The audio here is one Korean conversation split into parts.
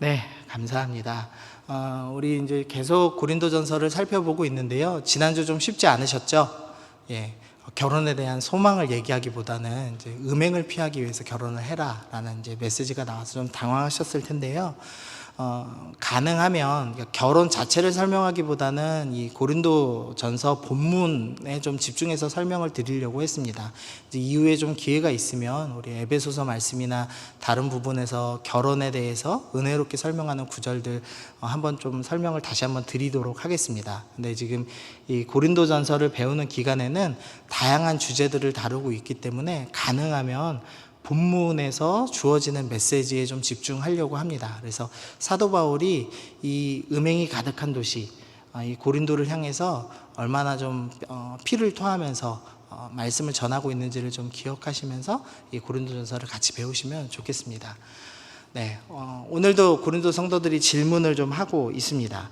네, 감사합니다. 우리 이제 계속 고린도전서를 살펴보고 있는데요. 지난주 좀 쉽지 않으셨죠? 예, 결혼에 대한 소망을 얘기하기보다는 이제 음행을 피하기 위해서 결혼을 해라라는 이제 메시지가 나와서 좀 당황하셨을 텐데요. 가능하면 결혼 자체를 설명하기보다는 이 고린도전서 본문에 좀 집중해서 설명을 드리려고 했습니다. 이제 이후에 좀 기회가 있으면 우리 에베소서 말씀이나 다른 부분에서 결혼에 대해서 은혜롭게 설명하는 구절들 한번 좀 설명을 다시 한번 드리도록 하겠습니다. 근데 지금 이 고린도전서를 배우는 기간에는 다양한 주제들을 다루고 있기 때문에 가능하면 본문에서 주어지는 메시지에 좀 집중하려고 합니다. 그래서 사도 바울이 이 음행이 가득한 도시, 이 고린도를 향해서 얼마나 좀 피를 토하면서 말씀을 전하고 있는지를 좀 기억하시면서 이 고린도전서를 같이 배우시면 좋겠습니다. 네, 오늘도 고린도 성도들이 질문을 좀 하고 있습니다.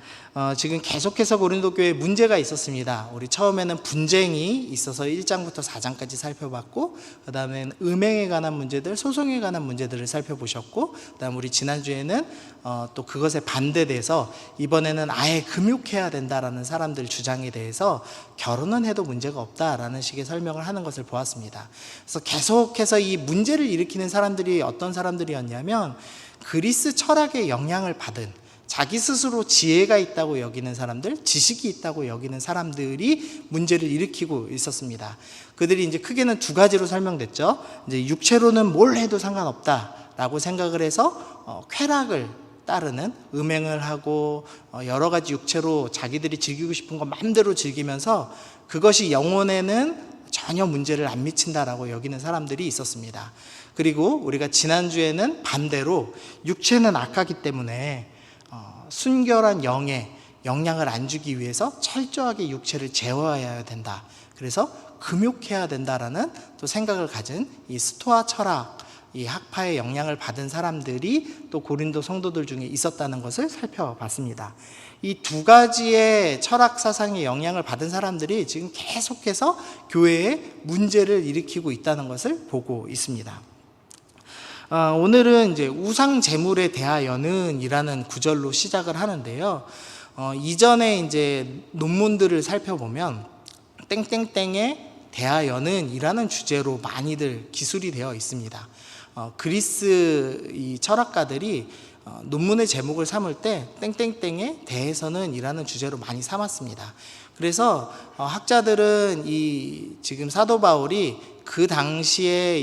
지금 계속해서 고린도 교회에 문제가 있었습니다. 우리 처음에는 분쟁이 있어서 1장부터 4장까지 살펴봤고, 그 다음엔 음행에 관한 문제들, 소송에 관한 문제들을 살펴보셨고, 그 다음 우리 지난주에는 또 그것에 반대돼서 이번에는 아예 금욕해야 된다라는 사람들 주장에 대해서 결혼은 해도 문제가 없다라는 식의 설명을 하는 것을 보았습니다. 그래서 계속해서 이 문제를 일으키는 사람들이 어떤 사람들이었냐면 그리스 철학의 영향을 받은, 자기 스스로 지혜가 있다고 여기는 사람들, 지식이 있다고 여기는 사람들이 문제를 일으키고 있었습니다. 그들이 이제 크게는 두 가지로 설명됐죠. 이제 육체로는 뭘 해도 상관없다라고 생각을 해서 쾌락을 따르는, 음행을 하고 여러 가지 육체로 자기들이 즐기고 싶은 거 마음대로 즐기면서 그것이 영혼에는 전혀 문제를 안 미친다라고 여기는 사람들이 있었습니다. 그리고 우리가 지난주에는 반대로 육체는 악하기 때문에 순결한 영에 영향을 안 주기 위해서 철저하게 육체를 제어해야 된다. 그래서 금욕해야 된다라는 또 생각을 가진 이 스토아 철학, 이 학파의 영향을 받은 사람들이 또 고린도 성도들 중에 있었다는 것을 살펴봤습니다. 이 두 가지의 철학 사상의 영향을 받은 사람들이 지금 계속해서 교회에 문제를 일으키고 있다는 것을 보고 있습니다. 오늘은 이제 우상 제물에 대하여는 이라는 구절로 시작을 하는데요. 이전에 이제 논문들을 살펴보면 땡땡땡에 대하여는 이라는 주제로 많이들 기술이 되어 있습니다. 그리스 이 철학가들이 논문의 제목을 삼을 때 땡땡땡에 대해서는 이라는 주제로 많이 삼았습니다. 그래서 학자들은 이 지금 사도 바울이 그 당시에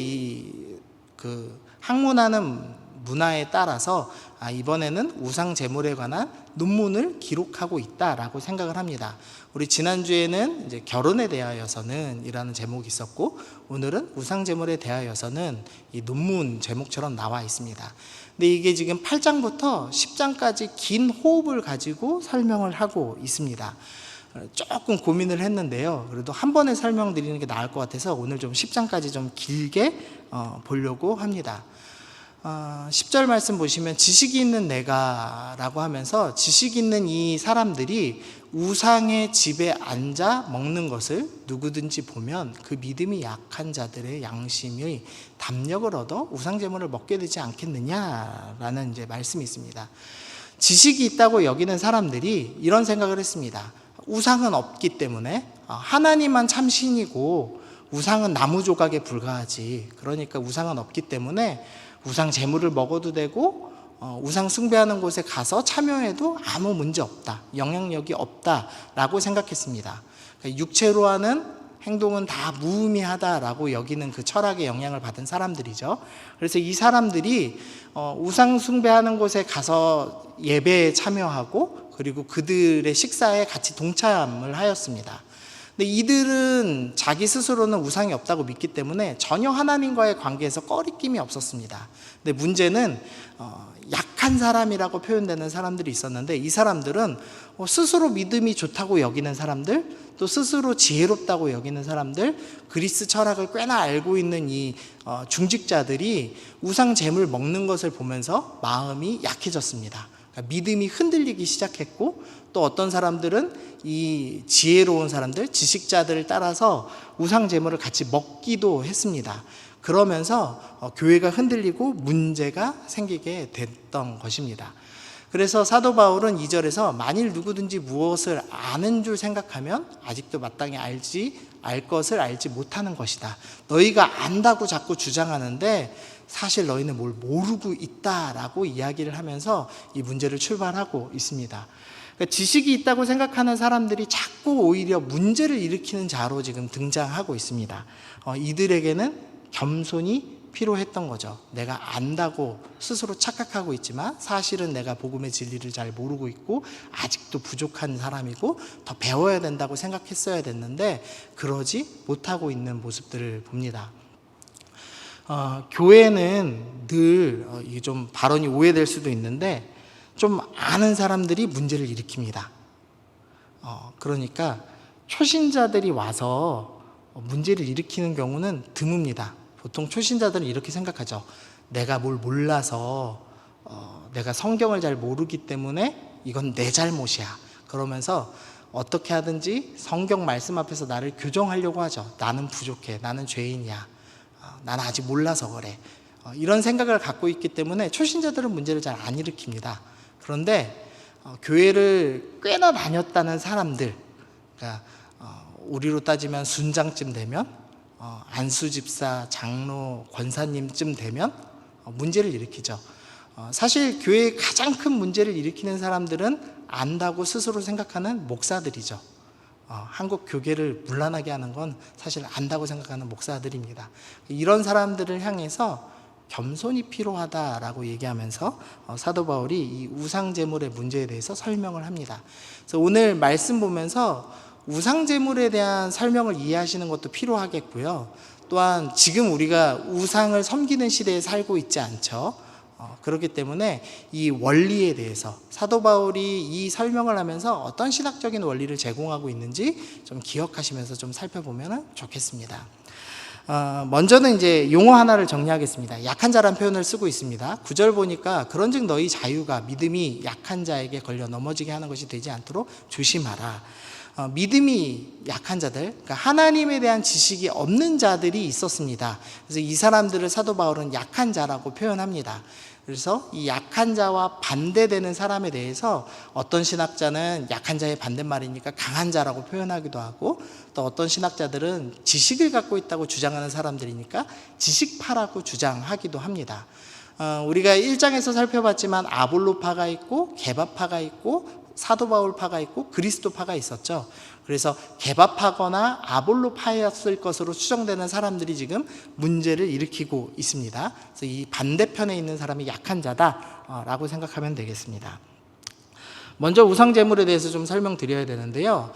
그 학문하는 문화에 따라서 이번에는 우상 제물에 관한 논문을 기록하고 있다라고 생각을 합니다. 우리 지난주에는 이제 결혼에 대하여서는 이라는 제목이 있었고, 오늘은 우상 제물에 대하여서는 이 논문 제목처럼 나와 있습니다. 근데 이게 지금 8장부터 10장까지 긴 호흡을 가지고 설명을 하고 있습니다. 조금 고민을 했는데요. 그래도 한 번에 설명드리는 게 나을 것 같아서 오늘 좀 10장까지 좀 길게 보려고 합니다. 10절 말씀 보시면 지식이 있는 내가 라고 하면서 지식 있는 이 사람들이 우상의 집에 앉아 먹는 것을 누구든지 보면 그 믿음이 약한 자들의 양심의 담력을 얻어 우상제물을 먹게 되지 않겠느냐라는 이제 말씀이 있습니다. 지식이 있다고 여기는 사람들이 이런 생각을 했습니다. 우상은 없기 때문에 하나님만 참신이고 우상은 나무 조각에 불과하지, 그러니까 우상은 없기 때문에 우상 제물을 먹어도 되고 우상 숭배하는 곳에 가서 참여해도 아무 문제 없다, 영향력이 없다라고 생각했습니다. 육체로 하는 행동은 다 무의미하다라고 여기는 그 철학의 영향을 받은 사람들이죠. 그래서 이 사람들이 우상 숭배하는 곳에 가서 예배에 참여하고 그리고 그들의 식사에 같이 동참을 하였습니다. 근데 이들은 자기 스스로는 우상이 없다고 믿기 때문에 전혀 하나님과의 관계에서 꺼리낌이 없었습니다. 근데 문제는 약한 사람이라고 표현되는 사람들이 있었는데, 이 사람들은 스스로 믿음이 좋다고 여기는 사람들, 또 스스로 지혜롭다고 여기는 사람들, 그리스 철학을 꽤나 알고 있는 이 중직자들이 우상 제물 먹는 것을 보면서 마음이 약해졌습니다. 그러니까 믿음이 흔들리기 시작했고, 또 어떤 사람들은 이 지혜로운 사람들, 지식자들을 따라서 우상 제물을 같이 먹기도 했습니다. 그러면서 교회가 흔들리고 문제가 생기게 됐던 것입니다. 그래서 사도 바울은 2절에서 만일 누구든지 무엇을 아는 줄 생각하면 아직도 마땅히 알 것을 알지 못하는 것이다. 너희가 안다고 자꾸 주장하는데 사실 너희는 뭘 모르고 있다라고 이야기를 하면서 이 문제를 출발하고 있습니다. 그러니까 지식이 있다고 생각하는 사람들이 자꾸 오히려 문제를 일으키는 자로 지금 등장하고 있습니다. 이들에게는 겸손이 필요했던 거죠. 내가 안다고 스스로 착각하고 있지만 사실은 내가 복음의 진리를 잘 모르고 있고 아직도 부족한 사람이고 더 배워야 된다고 생각했어야 됐는데 그러지 못하고 있는 모습들을 봅니다. 교회는 늘 이게 좀 발언이 오해될 수도 있는데 좀 아는 사람들이 문제를 일으킵니다. 그러니까 초신자들이 와서 문제를 일으키는 경우는 드뭅니다. 보통 초신자들은 이렇게 생각하죠. 내가 뭘 몰라서 내가 성경을 잘 모르기 때문에 이건 내 잘못이야. 그러면서 어떻게 하든지 성경 말씀 앞에서 나를 교정하려고 하죠. 나는 부족해. 나는 죄인이야. 나는 아직 몰라서 그래. 이런 생각을 갖고 있기 때문에 초신자들은 문제를 잘 안 일으킵니다. 그런데 교회를 꽤나 다녔다는 사람들, 그러니까 우리로 따지면 순장쯤 되면 안수 집사, 장로, 권사님쯤 되면 문제를 일으키죠. 사실 교회의 가장 큰 문제를 일으키는 사람들은 안다고 스스로 생각하는 목사들이죠. 한국 교계를 문란하게 하는 건 사실 안다고 생각하는 목사들입니다. 이런 사람들을 향해서 겸손이 필요하다라고 얘기하면서 사도 바울이 이 우상제물의 문제에 대해서 설명을 합니다. 그래서 오늘 말씀 보면서 우상제물에 대한 설명을 이해하시는 것도 필요하겠고요. 또한 지금 우리가 우상을 섬기는 시대에 살고 있지 않죠. 그렇기 때문에 이 원리에 대해서 사도 바울이 이 설명을 하면서 어떤 신학적인 원리를 제공하고 있는지 좀 기억하시면서 좀 살펴보면 좋겠습니다. 먼저는 이제 용어 하나를 정리하겠습니다. 약한 자란 표현을 쓰고 있습니다. 9절 보니까 그런즉 너희 자유가 믿음이 약한 자에게 걸려 넘어지게 하는 것이 되지 않도록 조심하라. 믿음이 약한 자들, 그러니까 하나님에 대한 지식이 없는 자들이 있었습니다. 그래서 이 사람들을 사도 바울은 약한 자라고 표현합니다. 그래서 이 약한 자와 반대되는 사람에 대해서 어떤 신학자는 약한 자의 반대말이니까 강한 자라고 표현하기도 하고, 또 어떤 신학자들은 지식을 갖고 있다고 주장하는 사람들이니까 지식파라고 주장하기도 합니다. 우리가 1장에서 살펴봤지만 아볼로파가 있고 게바파가 있고 사도 바울파가 있고 그리스도파가 있었죠. 그래서 게바파거나 아볼로파였을 것으로 추정되는 사람들이 지금 문제를 일으키고 있습니다. 그래서 이 반대편에 있는 사람이 약한 자다라고 생각하면 되겠습니다. 먼저 우상제물에 대해서 좀 설명드려야 되는데요.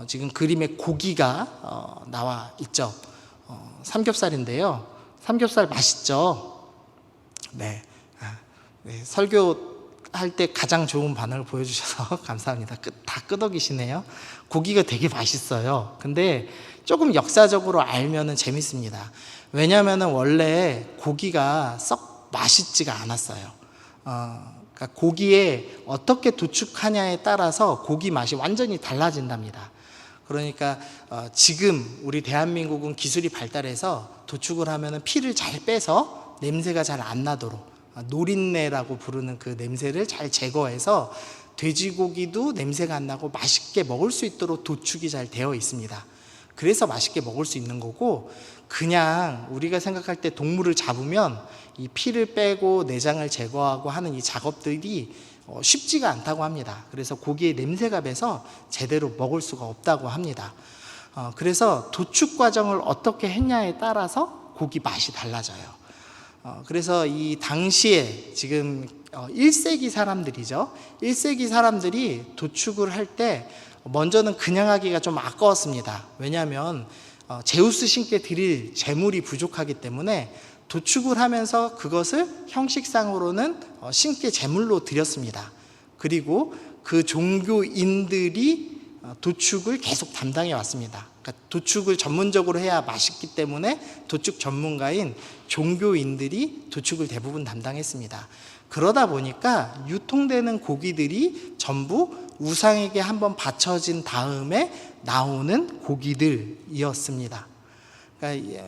지금 그림에 고기가 나와 있죠. 삼겹살인데요. 삼겹살 맛있죠? 네. 설교할 때 가장 좋은 반응을 보여주셔서 감사합니다. 다 끄덕이시네요. 고기가 되게 맛있어요. 근데 조금 역사적으로 알면은 재밌습니다. 왜냐하면은 원래 고기가 썩 맛있지가 않았어요. 그러니까 고기에 어떻게 도축하냐에 따라서 고기 맛이 완전히 달라진답니다. 그러니까 지금 우리 대한민국은 기술이 발달해서 도축을 하면은 피를 잘 빼서 냄새가 잘 안 나도록 노린내라고 부르는 그 냄새를 잘 제거해서 돼지고기도 냄새가 안 나고 맛있게 먹을 수 있도록 도축이 잘 되어 있습니다. 그래서 맛있게 먹을 수 있는 거고, 그냥 우리가 생각할 때 동물을 잡으면 이 피를 빼고 내장을 제거하고 하는 이 작업들이 쉽지가 않다고 합니다. 그래서 고기에 냄새가 배서 제대로 먹을 수가 없다고 합니다. 그래서 도축 과정을 어떻게 했냐에 따라서 고기 맛이 달라져요. 그래서 이 당시에 지금 1세기 사람들이죠. 1세기 사람들이 도축을 할 때 먼저는 그냥 하기가 좀 아까웠습니다. 왜냐하면 제우스 신께 드릴 제물이 부족하기 때문에 도축을 하면서 그것을 형식상으로는 신께 제물로 드렸습니다. 그리고 그 종교인들이 도축을 계속 담당해 왔습니다. 그러니까 도축을 전문적으로 해야 맛있기 때문에 도축 전문가인 종교인들이 도축을 대부분 담당했습니다. 그러다 보니까 유통되는 고기들이 전부 우상에게 한번 바쳐진 다음에 나오는 고기들이었습니다. 그러니까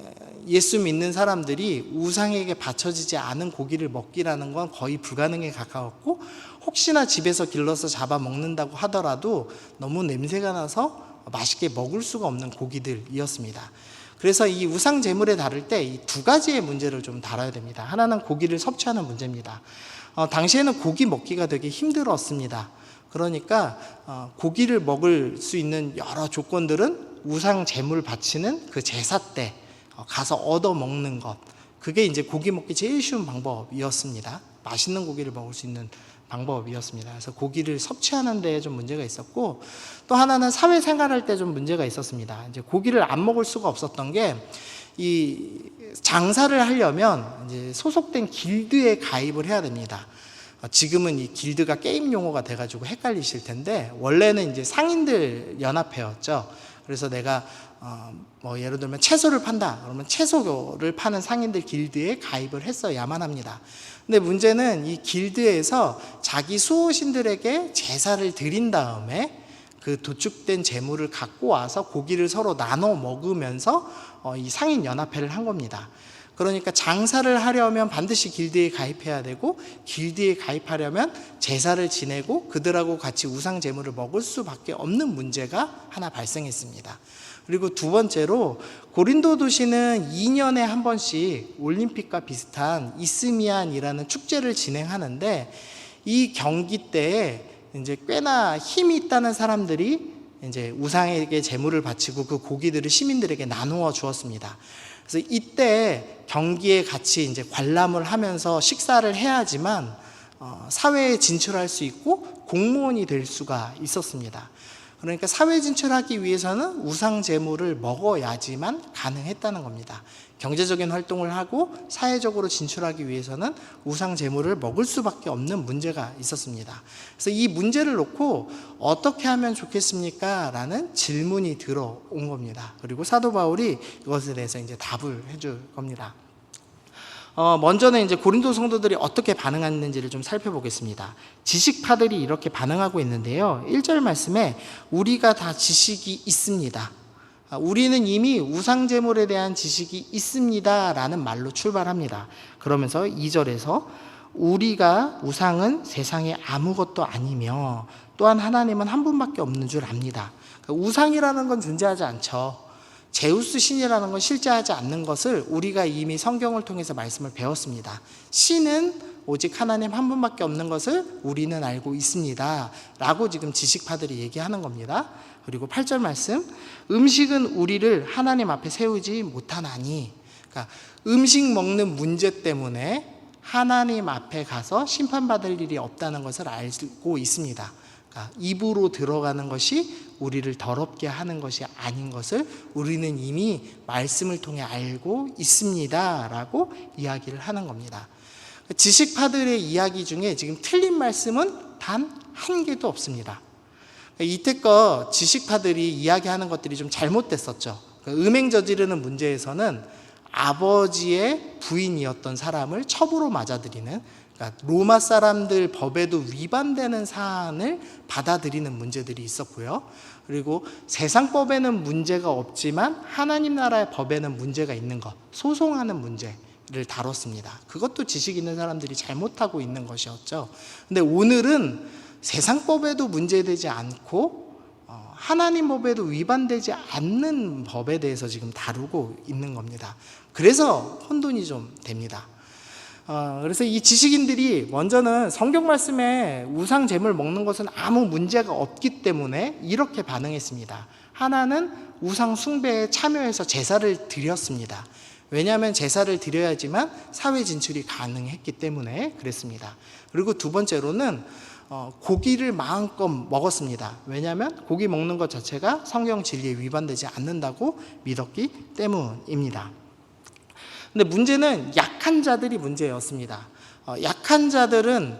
예수 믿는 사람들이 우상에게 바쳐지지 않은 고기를 먹기라는 건 거의 불가능에 가까웠고, 혹시나 집에서 길러서 잡아 먹는다고 하더라도 너무 냄새가 나서 맛있게 먹을 수가 없는 고기들이었습니다. 그래서 이 우상 제물에 다룰 때 이 두 가지의 문제를 좀 다뤄야 됩니다. 하나는 고기를 섭취하는 문제입니다. 당시에는 고기 먹기가 되게 힘들었습니다. 그러니까 고기를 먹을 수 있는 여러 조건들은 우상 제물 바치는 그 제사 때 가서 얻어 먹는 것, 그게 이제 고기 먹기 제일 쉬운 방법이었습니다. 맛있는 고기를 먹을 수 있는 방법이었습니다. 그래서 고기를 섭취하는 데 좀 문제가 있었고, 또 하나는 사회생활할 때 좀 문제가 있었습니다. 이제 고기를 안 먹을 수가 없었던 게, 이 장사를 하려면 이제 소속된 길드에 가입을 해야 됩니다. 지금은 이 길드가 게임 용어가 돼가지고 헷갈리실 텐데, 원래는 이제 상인들 연합회였죠. 그래서 내가 뭐 예를 들면 채소를 판다 그러면 채소를 파는 상인들 길드에 가입을 했어야만 합니다. 근데 문제는 이 길드에서 자기 수호신들에게 제사를 드린 다음에 그 도축된 재물을 갖고 와서 고기를 서로 나눠 먹으면서 이 상인 연합회를 한 겁니다. 그러니까 장사를 하려면 반드시 길드에 가입해야 되고, 길드에 가입하려면 제사를 지내고 그들하고 같이 우상 제물을 먹을 수밖에 없는 문제가 하나 발생했습니다. 그리고 두 번째로, 고린도 도시는 2년에 한 번씩 올림픽과 비슷한 이스미안이라는 축제를 진행하는데, 이 경기 때에 이제 꽤나 힘이 있다는 사람들이 이제 우상에게 제물을 바치고 그 고기들을 시민들에게 나누어 주었습니다. 그래서 이때 경기에 같이 이제 관람을 하면서 식사를 해야지만 사회에 진출할 수 있고 공무원이 될 수가 있었습니다. 그러니까 사회 진출하기 위해서는 우상 제물을 먹어야지만 가능했다는 겁니다. 경제적인 활동을 하고 사회적으로 진출하기 위해서는 우상 제물을 먹을 수밖에 없는 문제가 있었습니다. 그래서 이 문제를 놓고 어떻게 하면 좋겠습니까? 라는 질문이 들어온 겁니다. 그리고 사도 바울이 이것에 대해서 이제 답을 해줄 겁니다. 먼저는 이제 고린도 성도들이 어떻게 반응했는지를 좀 살펴보겠습니다. 지식파들이 이렇게 반응하고 있는데요. 1절 말씀에 우리가 다 지식이 있습니다. 우리는 이미 우상제물에 대한 지식이 있습니다 라는 말로 출발합니다. 그러면서 2절에서 우리가 우상은 세상에 아무것도 아니며 또한 하나님은 한 분밖에 없는 줄 압니다. 그러니까 우상이라는 건 존재하지 않죠. 제우스 신이라는 건 실제하지 않는 것을 우리가 이미 성경을 통해서 말씀을 배웠습니다. 신은 오직 하나님 한 분밖에 없는 것을 우리는 알고 있습니다 라고 지금 지식파들이 얘기하는 겁니다. 그리고 8절 말씀, 음식은 우리를 하나님 앞에 세우지 못하나니, 그러니까 음식 먹는 문제 때문에 하나님 앞에 가서 심판받을 일이 없다는 것을 알고 있습니다. 그러니까 입으로 들어가는 것이 우리를 더럽게 하는 것이 아닌 것을 우리는 이미 말씀을 통해 알고 있습니다 라고 이야기를 하는 겁니다. 지식파들의 이야기 중에 지금 틀린 말씀은 단 한 개도 없습니다. 이때껏 지식파들이 이야기하는 것들이 좀 잘못됐었죠. 음행 저지르는 문제에서는 아버지의 부인이었던 사람을 첩으로 맞아들이는, 그러니까 로마 사람들 법에도 위반되는 사안을 받아들이는 문제들이 있었고요. 그리고 세상법에는 문제가 없지만 하나님 나라의 법에는 문제가 있는 것, 소송하는 문제를 다뤘습니다. 그것도 지식 있는 사람들이 잘못하고 있는 것이었죠. 근데 오늘은 세상법에도 문제되지 않고 하나님 법에도 위반되지 않는 법에 대해서 지금 다루고 있는 겁니다. 그래서 혼돈이 좀 됩니다. 그래서 이 지식인들이 먼저는 성경 말씀에 우상 제물 먹는 것은 아무 문제가 없기 때문에 이렇게 반응했습니다. 하나는 우상 숭배에 참여해서 제사를 드렸습니다. 왜냐하면 제사를 드려야지만 사회 진출이 가능했기 때문에 그랬습니다. 그리고 두 번째로는 고기를 마음껏 먹었습니다. 왜냐하면 고기 먹는 것 자체가 성경 진리에 위반되지 않는다고 믿었기 때문입니다. 근데 문제는 약한 자들이 문제였습니다. 약한 자들은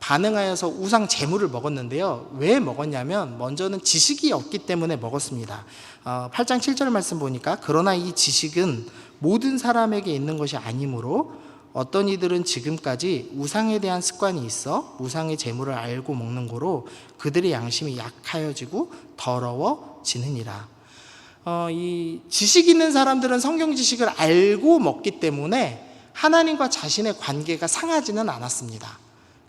반응하여서 우상 제물을 먹었는데요. 왜 먹었냐면 먼저는 지식이 없기 때문에 먹었습니다. 8장 7절 말씀 보니까 그러나 이 지식은 모든 사람에게 있는 것이 아니므로 어떤 이들은 지금까지 우상에 대한 습관이 있어 우상의 제물을 알고 먹는 거로 그들의 양심이 약하여지고 더러워지느니라. 이 지식 있는 사람들은 성경 지식을 알고 먹기 때문에 하나님과 자신의 관계가 상하지는 않았습니다.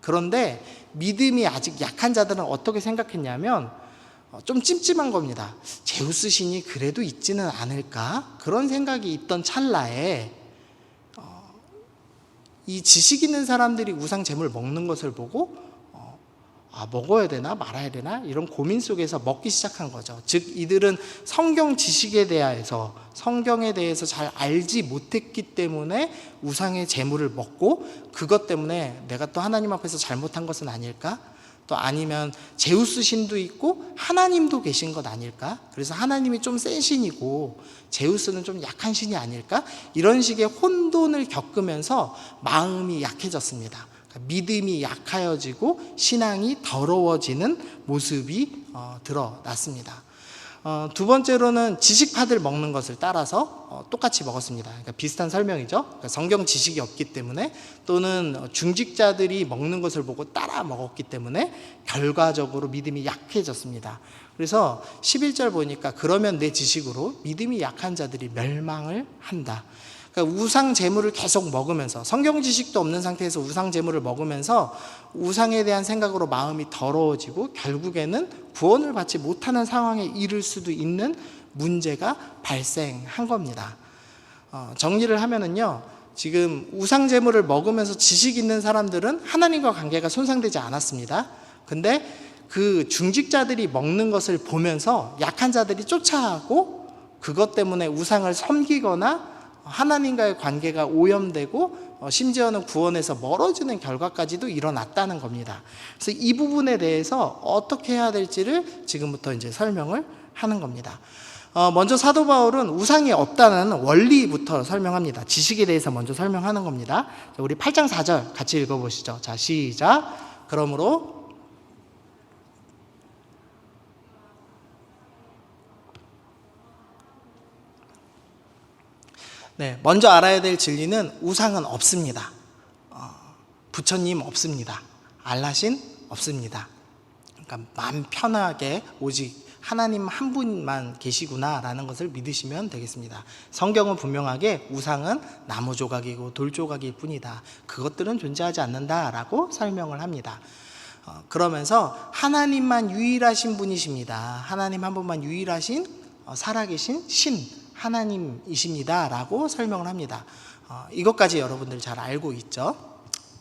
그런데 믿음이 아직 약한 자들은 어떻게 생각했냐면 좀 찜찜한 겁니다. 제우스 신이 그래도 있지는 않을까? 그런 생각이 있던 찰나에 이 지식 있는 사람들이 우상 제물 먹는 것을 보고 먹어야 되나 말아야 되나 이런 고민 속에서 먹기 시작한 거죠. 즉 이들은 성경 지식에 대해서 성경에 대해서 잘 알지 못했기 때문에 우상의 제물을 먹고 그것 때문에 내가 또 하나님 앞에서 잘못한 것은 아닐까? 또 아니면 제우스 신도 있고 하나님도 계신 것 아닐까? 그래서 하나님이 좀 센 신이고 제우스는 좀 약한 신이 아닐까? 이런 식의 혼돈을 겪으면서 마음이 약해졌습니다. 믿음이 약하여지고 신앙이 더러워지는 모습이 드러났습니다. 두 번째로는 지식파들 먹는 것을 따라서 똑같이 먹었습니다. 그러니까 비슷한 설명이죠. 그러니까 성경 지식이 없기 때문에 또는 중직자들이 먹는 것을 보고 따라 먹었기 때문에 결과적으로 믿음이 약해졌습니다. 그래서 11절 보니까 그러면 내 지식으로 믿음이 약한 자들이 멸망을 한다. 그러니까 우상 제물을 계속 먹으면서 성경 지식도 없는 상태에서 우상 제물을 먹으면서 우상에 대한 생각으로 마음이 더러워지고 결국에는 구원을 받지 못하는 상황에 이를 수도 있는 문제가 발생한 겁니다. 정리를 하면은요, 지금 우상 제물을 먹으면서 지식 있는 사람들은 하나님과 관계가 손상되지 않았습니다. 근데 그 중직자들이 먹는 것을 보면서 약한 자들이 쫓아가고 그것 때문에 우상을 섬기거나 하나님과의 관계가 오염되고 심지어는 구원에서 멀어지는 결과까지도 일어났다는 겁니다. 그래서 이 부분에 대해서 어떻게 해야 될지를 지금부터 이제 설명을 하는 겁니다. 먼저 사도 바울은 우상이 없다는 원리부터 설명합니다. 지식에 대해서 먼저 설명하는 겁니다. 우리 8장 4절 같이 읽어보시죠. 자, 시작. 그러므로 먼저 알아야 될 진리는 우상은 없습니다. 부처님 없습니다. 알라신 없습니다. 그러니까 마음 편하게 오직 하나님 한 분만 계시구나라는 것을 믿으시면 되겠습니다. 성경은 분명하게 우상은 나무 조각이고 돌 조각일 뿐이다. 그것들은 존재하지 않는다라고 설명을 합니다. 그러면서 하나님만 유일하신 분이십니다. 하나님 한 분만 유일하신 살아계신 신 하나님이십니다 라고 설명을 합니다. 이것까지 여러분들 잘 알고 있죠.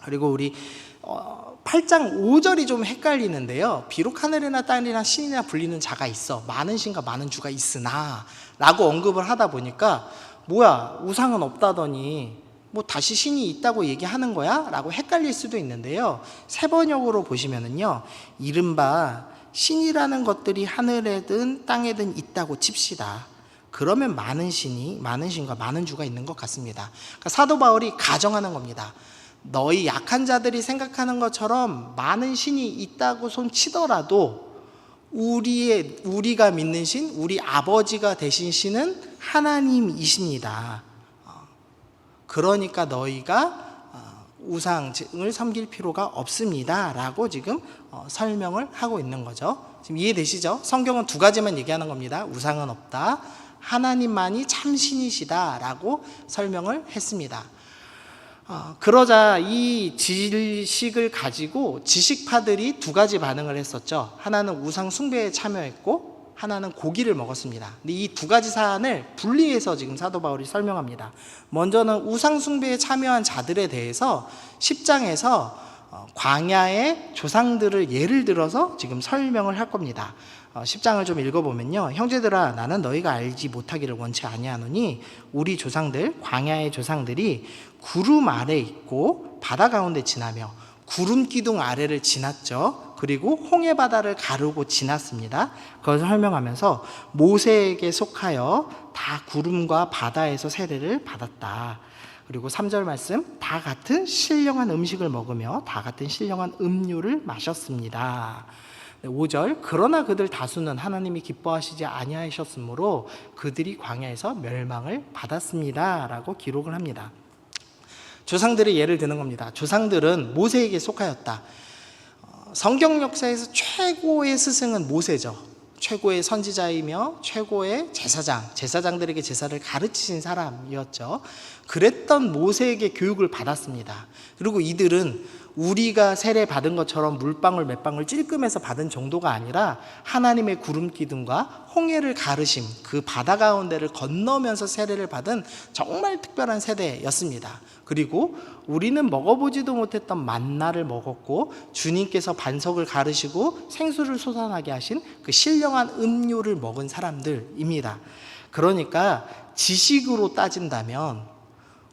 그리고 우리 8장 5절이 좀 헷갈리는데요. 비록 하늘이나 땅이나 신이나 불리는 자가 있어 많은 신과 많은 주가 있으나 라고 언급을 하다 보니까 뭐야 우상은 없다더니 뭐 다시 신이 있다고 얘기하는 거야? 라고 헷갈릴 수도 있는데요. 세번역으로 보시면은요, 이른바 신이라는 것들이 하늘에든 땅에든 있다고 칩시다. 그러면 많은 신과 많은 주가 있는 것 같습니다. 그러니까 사도 바울이 가정하는 겁니다. 너희 약한 자들이 생각하는 것처럼 많은 신이 있다고 손치더라도 우리가 믿는 신, 우리 아버지가 되신 신은 하나님이십니다. 그러니까 너희가 우상을 섬길 필요가 없습니다 라고 지금 설명을 하고 있는 거죠. 지금 이해되시죠? 성경은 두 가지만 얘기하는 겁니다. 우상은 없다, 하나님만이 참신이시다 라고 설명을 했습니다. 그러자 이 지식을 가지고 지식파들이 두 가지 반응을 했었죠. 하나는 우상 숭배에 참여했고 하나는 고기를 먹었습니다. 근데 이 두 가지 사안을 분리해서 지금 사도 바울이 설명합니다. 먼저는 우상 숭배에 참여한 자들에 대해서 10장에서 광야의 조상들을 예를 들어서 지금 설명을 할 겁니다. 10장을 좀 읽어보면요, 형제들아 나는 너희가 알지 못하기를 원치 아니하노니 우리 조상들 광야의 조상들이 구름 아래 있고 바다 가운데 지나며 구름 기둥 아래를 지났죠. 그리고 홍해 바다를 가르고 지났습니다. 그것을 설명하면서 모세에게 속하여 다 구름과 바다에서 세례를 받았다. 그리고 3절 말씀, 다 같은 신령한 음식을 먹으며 다 같은 신령한 음료를 마셨습니다. 5절, 그러나 그들 다수는 하나님이 기뻐하시지 아니하셨으므로 그들이 광야에서 멸망을 받았습니다 라고 기록을 합니다. 조상들의 예를 드는 겁니다. 조상들은 모세에게 속하였다. 성경 역사에서 최고의 스승은 모세죠. 최고의 선지자이며 최고의 제사장들에게 제사를 가르치신 사람이었죠. 그랬던 모세에게 교육을 받았습니다. 그리고 이들은 우리가 세례 받은 것처럼 물방울 몇 방울 찔끔해서 받은 정도가 아니라 하나님의 구름 기둥과 홍해를 가르심, 그 바다 가운데를 건너면서 세례를 받은 정말 특별한 세대였습니다. 그리고 우리는 먹어보지도 못했던 만나를 먹었고, 주님께서 반석을 가르시고 생수를 솟아나게 하신 그 신령한 음료를 먹은 사람들입니다. 그러니까 지식으로 따진다면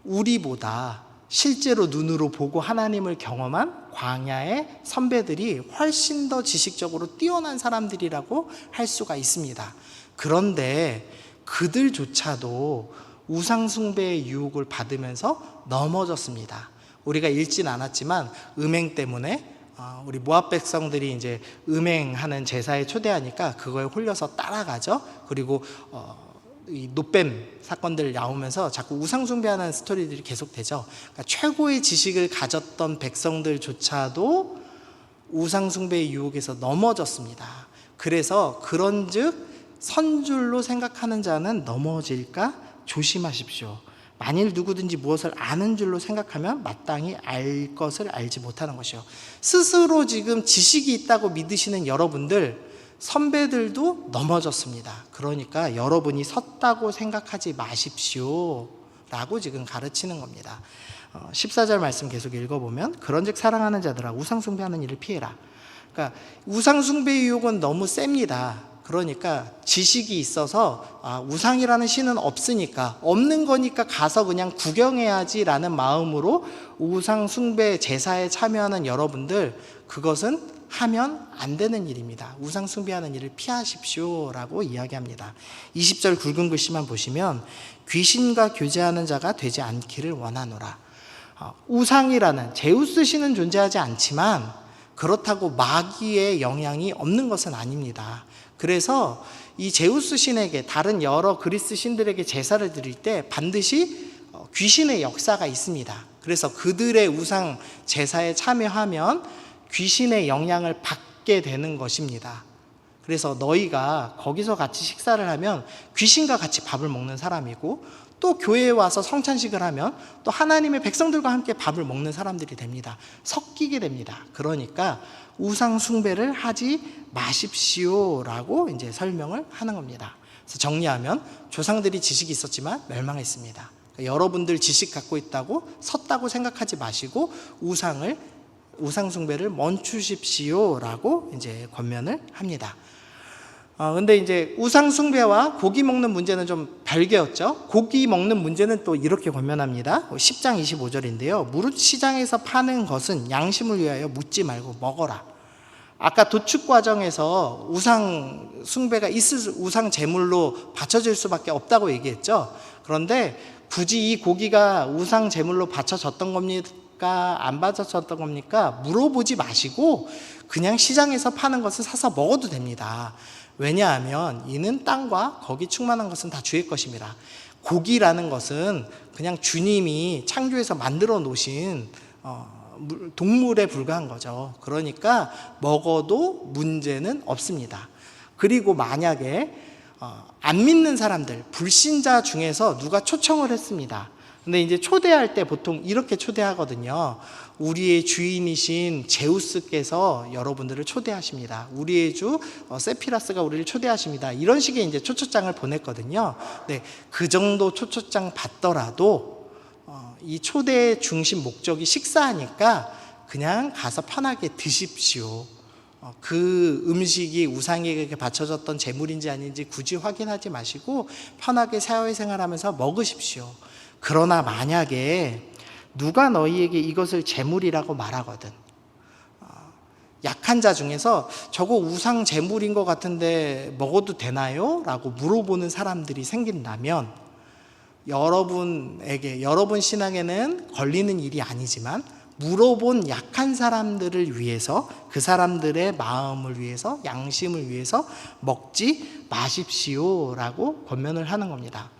우리보다 실제로 눈으로 보고 하나님을 경험한 광야의 선배들이 훨씬 더 지식적으로 뛰어난 사람들이라고 할 수가 있습니다. 그런데 그들조차도 우상숭배의 유혹을 받으면서 넘어졌습니다. 우리가 읽진 않았지만 음행 때문에 우리 모압 백성들이 이제 음행하는 제사에 초대하니까 그거에 홀려서 따라가죠. 그리고 이 노뱀 사건들 나오면서 자꾸 우상숭배하는 스토리들이 계속되죠. 그러니까 최고의 지식을 가졌던 백성들조차도 우상숭배의 유혹에서 넘어졌습니다. 그래서 그런즉 선줄로 생각하는 자는 넘어질까 조심하십시오. 만일 누구든지 무엇을 아는 줄로 생각하면 마땅히 알 것을 알지 못하는 것이요. 스스로 지금 지식이 있다고 믿으시는 여러분들, 선배들도 넘어졌습니다. 그러니까 여러분이 섰다고 생각하지 마십시오 라고 지금 가르치는 겁니다. 14절 말씀 계속 읽어보면, 그런즉 사랑하는 자들아 우상숭배하는 일을 피해라. 그러니까 우상숭배의 유혹은 너무 셉니다. 그러니까 지식이 있어서 우상이라는 신은 없으니까, 없는 거니까 가서 그냥 구경해야지 라는 마음으로 우상숭배 제사에 참여하는 여러분들, 그것은 하면 안 되는 일입니다. 우상숭배하는 일을 피하십시오 라고 이야기합니다. 20절 굵은 글씨만 보시면, 귀신과 교제하는 자가 되지 않기를 원하노라. 우상이라는, 제우스 신은 존재하지 않지만 그렇다고 마귀의 영향이 없는 것은 아닙니다. 그래서 이 제우스 신에게, 다른 여러 그리스 신들에게 제사를 드릴 때 반드시 귀신의 역사가 있습니다. 그래서 그들의 우상 제사에 참여하면 귀신의 영향을 받게 되는 것입니다. 그래서 너희가 거기서 같이 식사를 하면 귀신과 같이 밥을 먹는 사람이고, 또 교회에 와서 성찬식을 하면 또 하나님의 백성들과 함께 밥을 먹는 사람들이 됩니다. 섞이게 됩니다. 그러니까 우상 숭배를 하지 마십시오 라고 이제 설명을 하는 겁니다. 그래서 정리하면, 조상들이 지식이 있었지만 멸망했습니다. 그러니까 여러분들 지식 갖고 있다고 섰다고 생각하지 마시고 우상 숭배를 멈추십시오 라고 이제 권면을 합니다. 근데 이제 우상 숭배와 고기 먹는 문제는 좀 별개였죠. 고기 먹는 문제는 또 이렇게 권면합니다. 10장 25절인데요. 무릇 시장에서 파는 것은 양심을 위하여 묻지 말고 먹어라. 아까 도축 과정에서 우상 숭배가 우상 제물로 바쳐질 수밖에 없다고 얘기했죠. 그런데 굳이 이 고기가 우상 제물로 바쳐졌던 겁니까? 안 바쳐졌던 겁니까? 물어보지 마시고 그냥 시장에서 파는 것을 사서 먹어도 됩니다. 왜냐하면 이는 땅과 거기 충만한 것은 다 주의 것입니다. 고기라는 것은 그냥 주님이 창조해서 만들어 놓으신 동물에 불과한 거죠. 그러니까 먹어도 문제는 없습니다. 그리고 만약에 안 믿는 사람들, 불신자 중에서 누가 초청을 했습니다. 근데 이제 초대할 때 보통 이렇게 초대하거든요. 우리의 주인이신 제우스께서 여러분들을 초대하십니다. 우리의 주 세피라스가 우리를 초대하십니다. 이런 식의 이제 초초장을 보냈거든요. 네, 그 정도 초초장 받더라도 이 초대의 중심 목적이 식사하니까 그냥 가서 편하게 드십시오. 그 음식이 우상에게 바쳐졌던 제물인지 아닌지 굳이 확인하지 마시고 편하게 사회생활하면서 먹으십시오. 그러나 만약에 누가 너희에게 이것을 제물이라고 말하거든, 약한 자 중에서 저거 우상 제물인 것 같은데 먹어도 되나요? 라고 물어보는 사람들이 생긴다면, 여러분 신앙에는 걸리는 일이 아니지만 물어본 약한 사람들을 위해서, 그 사람들의 마음을 위해서, 양심을 위해서 먹지 마십시오 라고 권면을 하는 겁니다.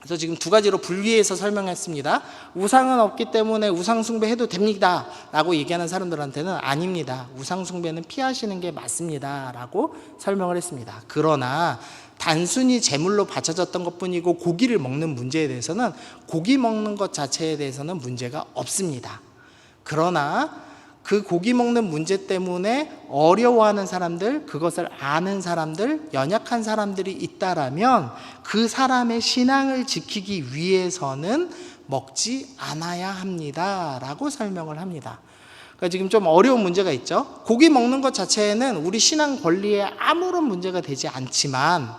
그래서 지금 두 가지로 분리해서 설명했습니다. 우상은 없기 때문에 우상 숭배해도 됩니다 라고 얘기하는 사람들한테는 아닙니다. 우상 숭배는 피하시는 게 맞습니다 라고 설명을 했습니다. 그러나 단순히 제물로 바쳐졌던 것뿐이고 고기를 먹는 문제에 대해서는 고기 먹는 것 자체에 대해서는 문제가 없습니다. 그러나 그 고기 먹는 문제 때문에 어려워하는 사람들, 그것을 아는 사람들, 연약한 사람들이 있다라면 그 사람의 신앙을 지키기 위해서는 먹지 않아야 합니다 라고 설명을 합니다. 그러니까 지금 좀 어려운 문제가 있죠. 고기 먹는 것 자체는 우리 신앙 권리에 아무런 문제가 되지 않지만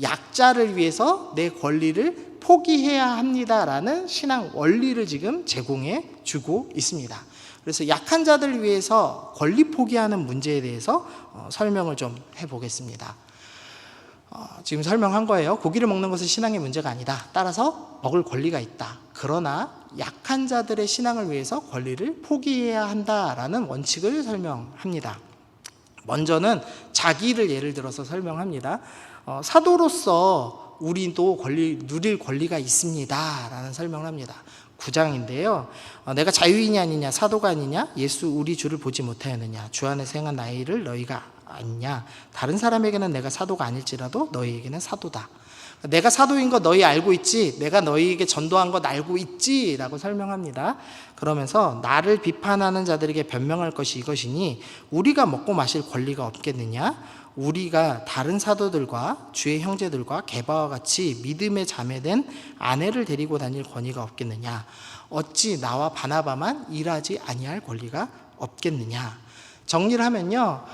약자를 위해서 내 권리를 포기해야 합니다라는 신앙 원리를 지금 제공해 주고 있습니다. 그래서 약한 자들을 위해서 권리 포기하는 문제에 대해서 설명을 좀 해보겠습니다. 지금 설명한 거예요. 고기를 먹는 것은 신앙의 문제가 아니다. 따라서 먹을 권리가 있다. 그러나 약한 자들의 신앙을 위해서 권리를 포기해야 한다라는 원칙을 설명합니다. 먼저는 자기를 예를 들어서 설명합니다. 사도로서 우리도 누릴 권리가 있습니다 라는 설명을 합니다. 9장인데요. 내가 자유인이 아니냐 사도가 아니냐 예수 우리 주를 보지 못하였느냐 주 안에서 행한 나이를 너희가 아니냐 다른 사람에게는 내가 사도가 아닐지라도 너희에게는 사도다. 내가 사도인 거 너희 알고 있지? 내가 너희에게 전도한 것 알고 있지? 라고 설명합니다. 그러면서 나를 비판하는 자들에게 변명할 것이 이것이니 우리가 먹고 마실 권리가 없겠느냐? 우리가 다른 사도들과 주의 형제들과 게바와 같이 믿음에 자매된 아내를 데리고 다닐 권위가 없겠느냐? 어찌 나와 바나바만 일하지 아니할 권리가 없겠느냐? 정리를 하면요,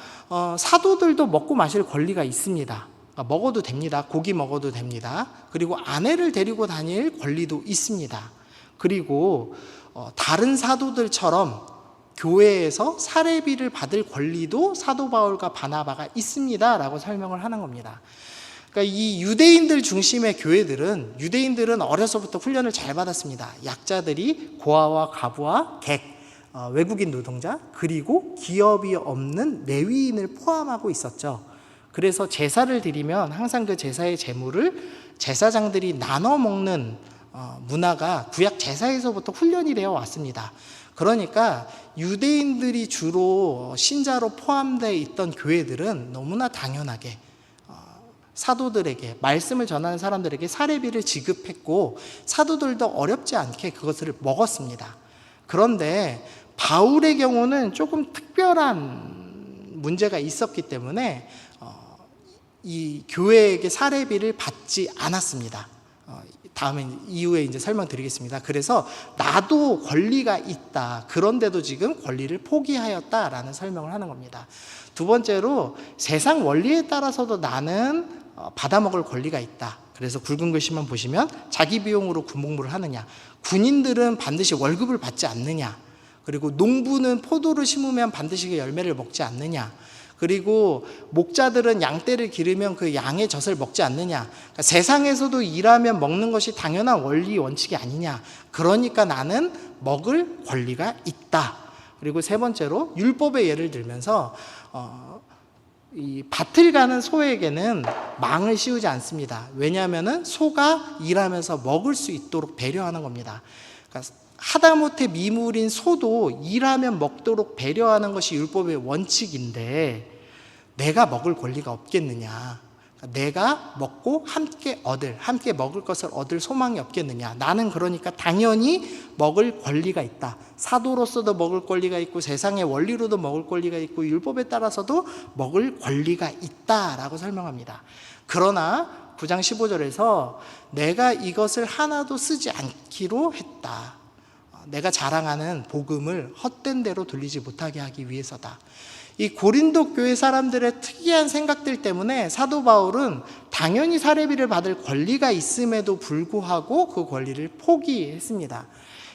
사도들도 먹고 마실 권리가 있습니다. 먹어도 됩니다. 고기 먹어도 됩니다. 그리고 아내를 데리고 다닐 권리도 있습니다. 그리고 다른 사도들처럼 교회에서 사례비를 받을 권리도 사도 바울과 바나바가 있습니다 라고 설명을 하는 겁니다. 그러니까 이 유대인들 중심의 교회들은 유대인들은 어려서부터 훈련을 잘 받았습니다. 약자들이 고아와 과부와 객, 외국인 노동자 그리고 기업이 없는 레위인을 포함하고 있었죠. 그래서 제사를 드리면 항상 그 제사의 제물을 제사장들이 나눠 먹는 문화가 구약 제사에서부터 훈련이 되어 왔습니다. 그러니까 유대인들이 주로 신자로 포함되어 있던 교회들은 너무나 당연하게 사도들에게 말씀을 전하는 사람들에게 사례비를 지급했고 사도들도 어렵지 않게 그것을 먹었습니다. 그런데 바울의 경우는 조금 특별한 문제가 있었기 때문에 이 교회에게 사례비를 받지 않았습니다. 다음에 이후에 이제 설명드리겠습니다. 그래서 나도 권리가 있다. 그런데도 지금 권리를 포기하였다라는 설명을 하는 겁니다. 두 번째로 세상 원리에 따라서도 나는 받아먹을 권리가 있다. 그래서 굵은 글씨만 보시면 자기 비용으로 군복무를 하느냐, 군인들은 반드시 월급을 받지 않느냐, 그리고 농부는 포도를 심으면 반드시 그 열매를 먹지 않느냐, 그리고 목자들은 양떼를 기르면 그 양의 젖을 먹지 않느냐. 그러니까 세상에서도 일하면 먹는 것이 당연한 원리 원칙이 아니냐. 그러니까 나는 먹을 권리가 있다. 그리고 세 번째로 율법의 예를 들면서 이 밭을 가는 소에게는 망을 씌우지 않습니다. 왜냐하면 소가 일하면서 먹을 수 있도록 배려하는 겁니다. 그러니까 하다못해 미물인 소도 일하면 먹도록 배려하는 것이 율법의 원칙인데 내가 먹을 권리가 없겠느냐. 내가 먹고 함께 먹을 것을 얻을 소망이 없겠느냐. 나는 그러니까 당연히 먹을 권리가 있다. 사도로서도 먹을 권리가 있고 세상의 원리로도 먹을 권리가 있고 율법에 따라서도 먹을 권리가 있다라고 설명합니다. 그러나 9장 15절에서 내가 이것을 하나도 쓰지 않기로 했다. 내가 자랑하는 복음을 헛된 대로 돌리지 못하게 하기 위해서다. 이 고린도 교회 사람들의 특이한 생각들 때문에 사도 바울은 당연히 사례비를 받을 권리가 있음에도 불구하고 그 권리를 포기했습니다.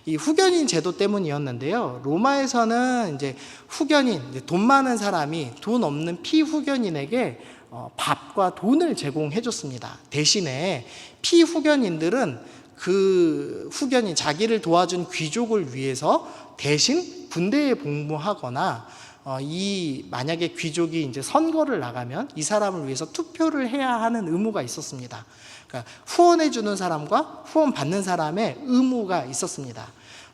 이 후견인 제도 때문이었는데요. 로마에서는 이제 후견인, 돈 많은 사람이 돈 없는 피후견인에게 밥과 돈을 제공해 줬습니다. 대신에 피후견인들은 그 후견인, 자기를 도와준 귀족을 위해서 대신 군대에 복무하거나 만약에 귀족이 이제 선거를 나가면 이 사람을 위해서 투표를 해야 하는 의무가 있었습니다. 그러니까 후원해 주는 사람과 후원 받는 사람의 의무가 있었습니다.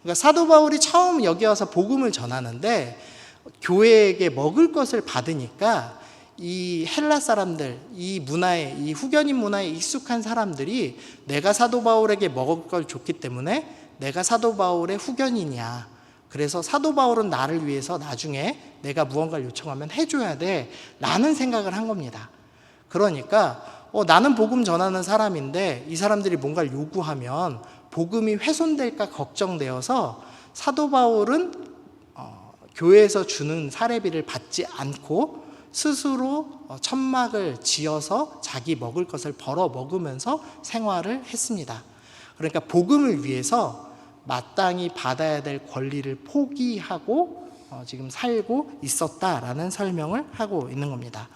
그러니까 사도 바울이 처음 여기 와서 복음을 전하는데 교회에게 먹을 것을 받으니까 이 헬라 사람들, 이 문화에, 이 후견인 문화에 익숙한 사람들이 내가 사도 바울에게 먹을 걸 줬기 때문에 내가 사도 바울의 후견인이야. 그래서 사도 바울은 나를 위해서 나중에 내가 무언가를 요청하면 해줘야 돼 라는 생각을 한 겁니다. 그러니까 나는 복음 전하는 사람인데 이 사람들이 뭔가를 요구하면 복음이 훼손될까 걱정되어서 사도 바울은 교회에서 주는 사례비를 받지 않고 스스로 천막을 지어서 자기 먹을 것을 벌어 먹으면서 생활을 했습니다. 그러니까 복음을 위해서 마땅히 받아야 될 권리를 포기하고 지금 살고 있었다라는 설명을 하고 있는 겁니다.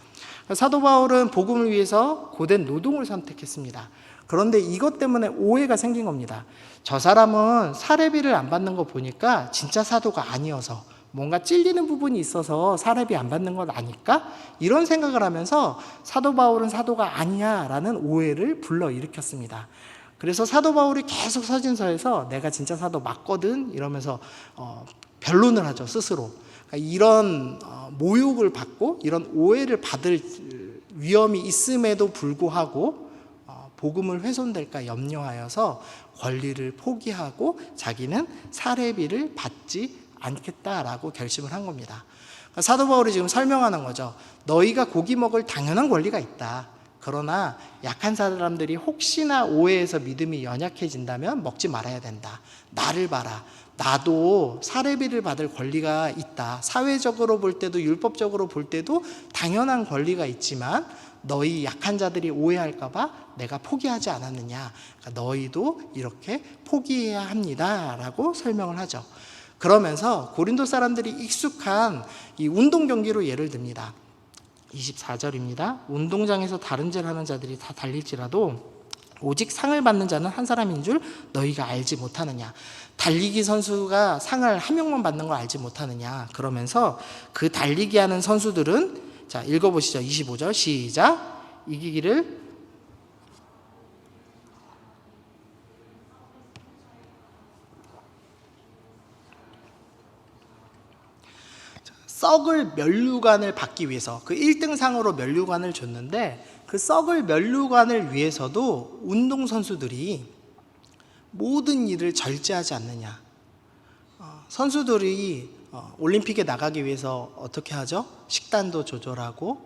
사도 바울은 복음을 위해서 고된 노동을 선택했습니다. 그런데 이것 때문에 오해가 생긴 겁니다. 저 사람은 사례비를 안 받는 거 보니까 진짜 사도가 아니어서 뭔가 찔리는 부분이 있어서 사례비 안 받는 건 아닐까? 이런 생각을 하면서 사도 바울은 사도가 아니야라는 오해를 불러일으켰습니다. 그래서 사도 바울이 계속 서신서에서 내가 진짜 사도 맞거든 이러면서 변론을 하죠, 스스로. 그러니까 이런 모욕을 받고 이런 오해를 받을 위험이 있음에도 불구하고 복음을 훼손될까 염려하여서 권리를 포기하고 자기는 사례비를 받지 않겠다라고 결심을 한 겁니다. 그러니까 사도 바울이 지금 설명하는 거죠. 너희가 고기 먹을 당연한 권리가 있다. 그러나 약한 사람들이 혹시나 오해해서 믿음이 연약해진다면 먹지 말아야 된다. 나를 봐라. 나도 사례비를 받을 권리가 있다. 사회적으로 볼 때도 율법적으로 볼 때도 당연한 권리가 있지만 너희 약한 자들이 오해할까 봐 내가 포기하지 않았느냐. 그러니까 너희도 이렇게 포기해야 합니다. 라고 설명을 하죠. 그러면서 고린도 사람들이 익숙한 이 운동 경기로 예를 듭니다. 24절입니다. 운동장에서 다른 죄를 하는 자들이 다 달릴지라도 오직 상을 받는 자는 한 사람인 줄 너희가 알지 못하느냐. 달리기 선수가 상을 한 명만 받는 걸 알지 못하느냐. 그러면서 그 달리기 하는 선수들은, 자, 읽어보시죠. 25절 시작. 이기기를 썩을 면류관을 받기 위해서 그 1등상으로 면류관을 줬는데 그 썩을 면류관을 위해서도 운동선수들이 모든 일을 절제하지 않느냐. 선수들이 올림픽에 나가기 위해서 어떻게 하죠? 식단도 조절하고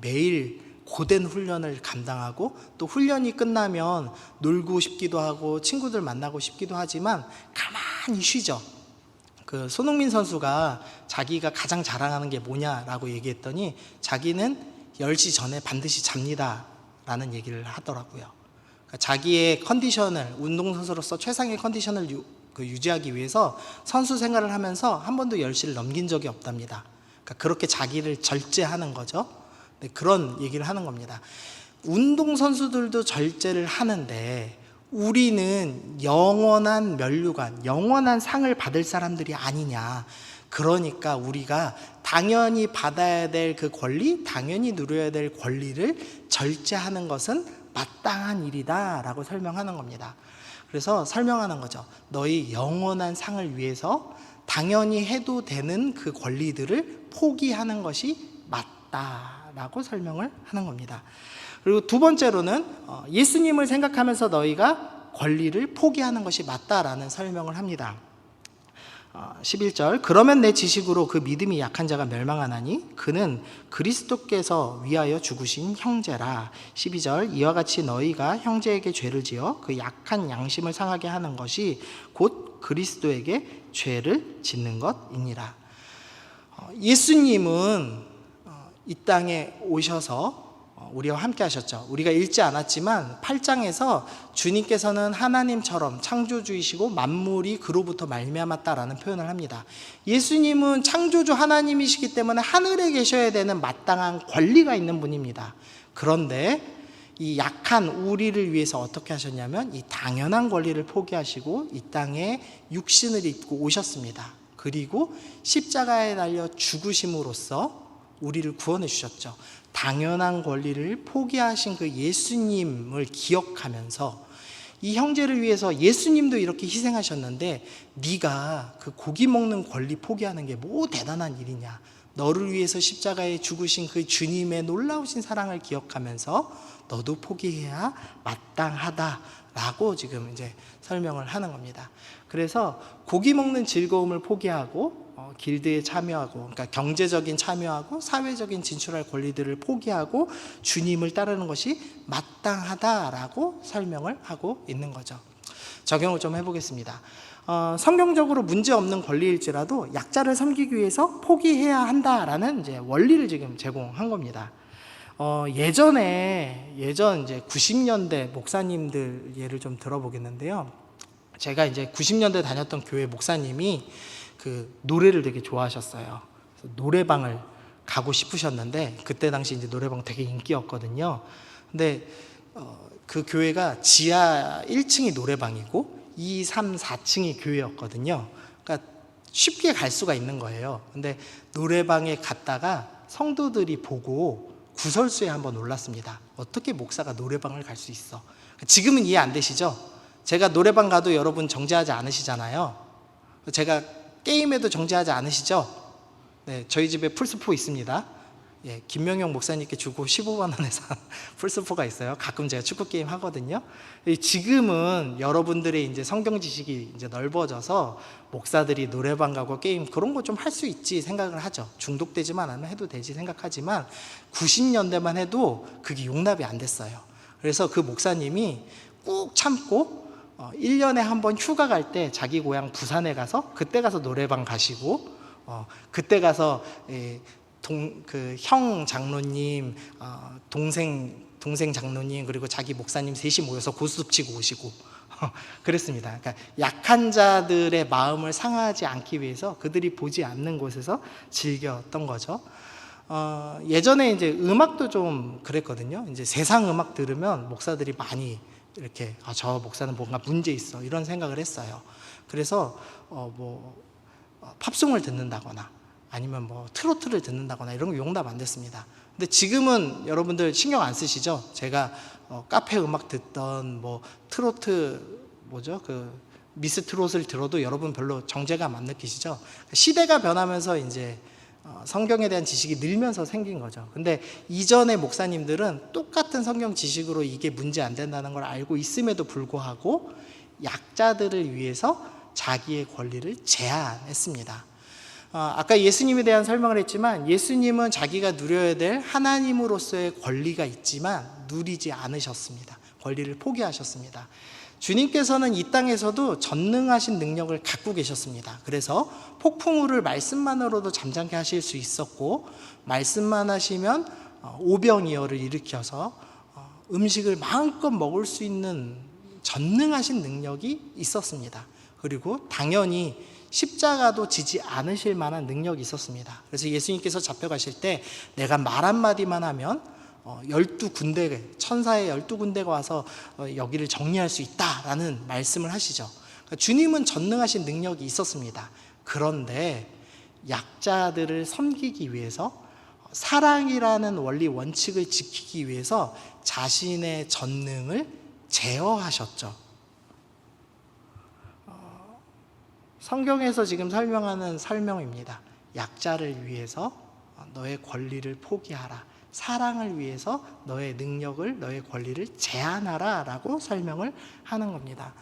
매일 고된 훈련을 감당하고 또 훈련이 끝나면 놀고 싶기도 하고 친구들 만나고 싶기도 하지만 가만히 쉬죠. 그 손흥민 선수가 자기가 가장 자랑하는 게 뭐냐라고 얘기했더니 자기는 10시 전에 반드시 잡니다 라는 얘기를 하더라고요. 그러니까 자기의 컨디션을, 운동선수로서 최상의 컨디션을 유지하기 위해서 선수 생활을 하면서 한 번도 10시를 넘긴 적이 없답니다. 그러니까 그렇게 자기를 절제하는 거죠. 네, 그런 얘기를 하는 겁니다. 운동선수들도 절제를 하는데 우리는 영원한 면류관, 영원한 상을 받을 사람들이 아니냐. 그러니까 우리가 당연히 받아야 될 그 권리, 당연히 누려야 될 권리를 절제하는 것은 마땅한 일이다 라고 설명하는 겁니다. 그래서 설명하는 거죠. 너희 영원한 상을 위해서 당연히 해도 되는 그 권리들을 포기하는 것이 맞다라고 설명을 하는 겁니다. 그리고 두 번째로는 예수님을 생각하면서 너희가 권리를 포기하는 것이 맞다라는 설명을 합니다. 11절 그러면 내 지식으로 그 믿음이 약한 자가 멸망하나니 그는 그리스도께서 위하여 죽으신 형제라. 12절 이와 같이 너희가 형제에게 죄를 지어 그 약한 양심을 상하게 하는 것이 곧 그리스도에게 죄를 짓는 것이니라. 예수님은 이 땅에 오셔서 우리와 함께 하셨죠. 우리가 읽지 않았지만 8장에서 주님께서는 하나님처럼 창조주이시고 만물이 그로부터 말미암았다라는 표현을 합니다. 예수님은 창조주 하나님이시기 때문에 하늘에 계셔야 되는 마땅한 권리가 있는 분입니다. 그런데 이 약한 우리를 위해서 어떻게 하셨냐면 이 당연한 권리를 포기하시고 이 땅에 육신을 입고 오셨습니다. 그리고 십자가에 달려 죽으심으로써 우리를 구원해 주셨죠. 당연한 권리를 포기하신 그 예수님을 기억하면서 이 형제를 위해서 예수님도 이렇게 희생하셨는데 네가 그 고기 먹는 권리 포기하는 게 뭐 대단한 일이냐, 너를 위해서 십자가에 죽으신 그 주님의 놀라우신 사랑을 기억하면서 너도 포기해야 마땅하다라고 지금 이제 설명을 하는 겁니다. 그래서 고기 먹는 즐거움을 포기하고 길드에 참여하고, 그러니까 경제적인 참여하고 사회적인 진출할 권리들을 포기하고 주님을 따르는 것이 마땅하다라고 설명을 하고 있는 거죠. 적용을 좀 해보겠습니다. 성경적으로 문제 없는 권리일지라도 약자를 섬기기 위해서 포기해야 한다라는 이제 원리를 지금 제공한 겁니다. 예전 이제 90년대 목사님들 예를 좀 들어보겠는데요. 제가 이제 90년대 다녔던 교회 목사님이 그 노래를 되게 좋아하셨어요. 그래서 노래방을 가고 싶으셨는데 그때 당시 이제 노래방 되게 인기였거든요. 근데 그 교회가 지하 1층이 노래방이고 2, 3, 4층이 교회였거든요. 그러니까 쉽게 갈 수가 있는 거예요. 근데 노래방에 갔다가 성도들이 보고 구설수에 한번 올랐습니다. 어떻게 목사가 노래방을 갈 수 있어? 지금은 이해 안 되시죠? 제가 노래방 가도 여러분 정죄하지 않으시잖아요. 제가 게임에도 정죄하지 않으시죠? 네, 저희 집에 플스4 있습니다. 예, 김명영 목사님께 주고 15만 원에 산 플스4가 있어요. 가끔 제가 축구 게임 하거든요. 지금은 여러분들의 이제 성경 지식이 이제 넓어져서 목사들이 노래방 가고 게임 그런 거 좀 할 수 있지 생각을 하죠. 중독되지만 않으면 해도 되지 생각하지만 90년대만 해도 그게 용납이 안 됐어요. 그래서 그 목사님이 꾹 참고 1년에 한 번 휴가 갈 때 자기 고향 부산에 가서 그때 가서 노래방 가시고 그때 가서 그 형 장로님, 동생 장로님 그리고 자기 목사님 셋이 모여서 고스톱 치고 오시고 그랬습니다. 그러니까 약한 자들의 마음을 상하지 않기 위해서 그들이 보지 않는 곳에서 즐겼던 거죠. 예전에 이제 음악도 좀 그랬거든요. 이제 세상 음악 들으면 목사들이 많이 이렇게 저 목사는 뭔가 문제 있어 이런 생각을 했어요. 그래서 팝송을 듣는다거나 아니면 뭐 트로트를 듣는다거나 이런 거 용납 안 됐습니다. 근데 지금은 여러분들 신경 안 쓰시죠? 제가 카페 음악 듣던 뭐 트로트 그 미스 트롯을 들어도 여러분 별로 정죄감 안 느끼시죠? 시대가 변하면서 이제 성경에 대한 지식이 늘면서 생긴 거죠. 근데 이전의 목사님들은 똑같은 성경 지식으로 이게 문제 안 된다는 걸 알고 있음에도 불구하고 약자들을 위해서 자기의 권리를 제한했습니다. 아까 예수님에 대한 설명을 했지만 예수님은 자기가 누려야 될 하나님으로서의 권리가 있지만 누리지 않으셨습니다. 권리를 포기하셨습니다. 주님께서는 이 땅에서도 전능하신 능력을 갖고 계셨습니다. 그래서 폭풍우를 말씀만으로도 잠잠케 하실 수 있었고 말씀만 하시면 오병이어를 일으켜서 음식을 마음껏 먹을 수 있는 전능하신 능력이 있었습니다. 그리고 당연히 십자가도 지지 않으실 만한 능력이 있었습니다. 그래서 예수님께서 잡혀가실 때 내가 말 한마디만 하면 12군대, 천사의 12군대가 와서 여기를 정리할 수 있다라는 말씀을 하시죠. 그러니까 주님은 전능하신 능력이 있었습니다. 그런데 약자들을 섬기기 위해서 사랑이라는 원리 원칙을 지키기 위해서 자신의 전능을 제어하셨죠. 성경에서 지금 설명하는 설명입니다. 약자를 위해서 너의 권리를 포기하라. 사랑을 위해서 너의 능력을, 너의 권리를 제한하라 라고 설명을 하는 겁니다.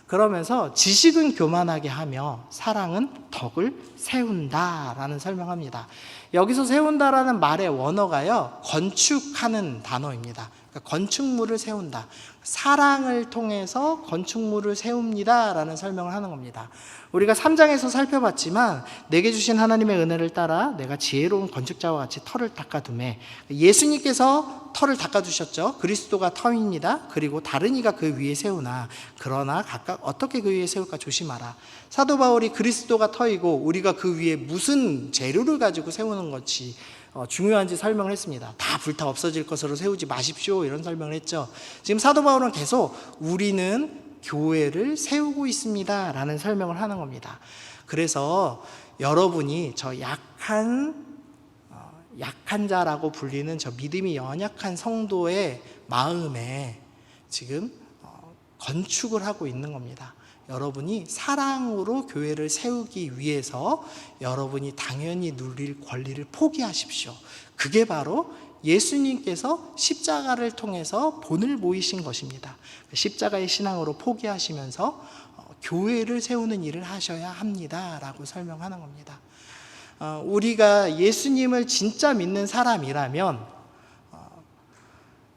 그러면서 지식은 교만하게 하며 사랑은 덕을 세운다 라는 설명합니다. 여기서 세운다라는 말의 원어가요, 건축하는 단어입니다. 그러니까 건축물을 세운다. 사랑을 통해서 건축물을 세웁니다 라는 설명을 하는 겁니다. 우리가 3장에서 살펴봤지만 내게 주신 하나님의 은혜를 따라 내가 지혜로운 건축자와 같이 터를 닦아두매. 예수님께서 터를 닦아두셨죠. 그리스도가 터입니다. 그리고 다른 이가 그 위에 세우나 그러나 각각 어떻게 그 위에 세울까 조심하라. 사도 바울이 그리스도가 터이고 우리가 그 위에 무슨 재료를 가지고 세우는 것이 중요한지 설명을 했습니다. 다 불타 없어질 것으로 세우지 마십시오 이런 설명을 했죠. 지금 사도 바울은 계속 우리는 교회를 세우고 있습니다 라는 설명을 하는 겁니다. 그래서 여러분이 저 약한 자라고 불리는 저 믿음이 연약한 성도의 마음에 지금 건축을 하고 있는 겁니다. 여러분이 사랑으로 교회를 세우기 위해서 여러분이 당연히 누릴 권리를 포기하십시오. 그게 바로 예수님께서 십자가를 통해서 본을 보이신 것입니다. 십자가의 신앙으로 포기하시면서 교회를 세우는 일을 하셔야 합니다 라고 설명하는 겁니다. 우리가 예수님을 진짜 믿는 사람이라면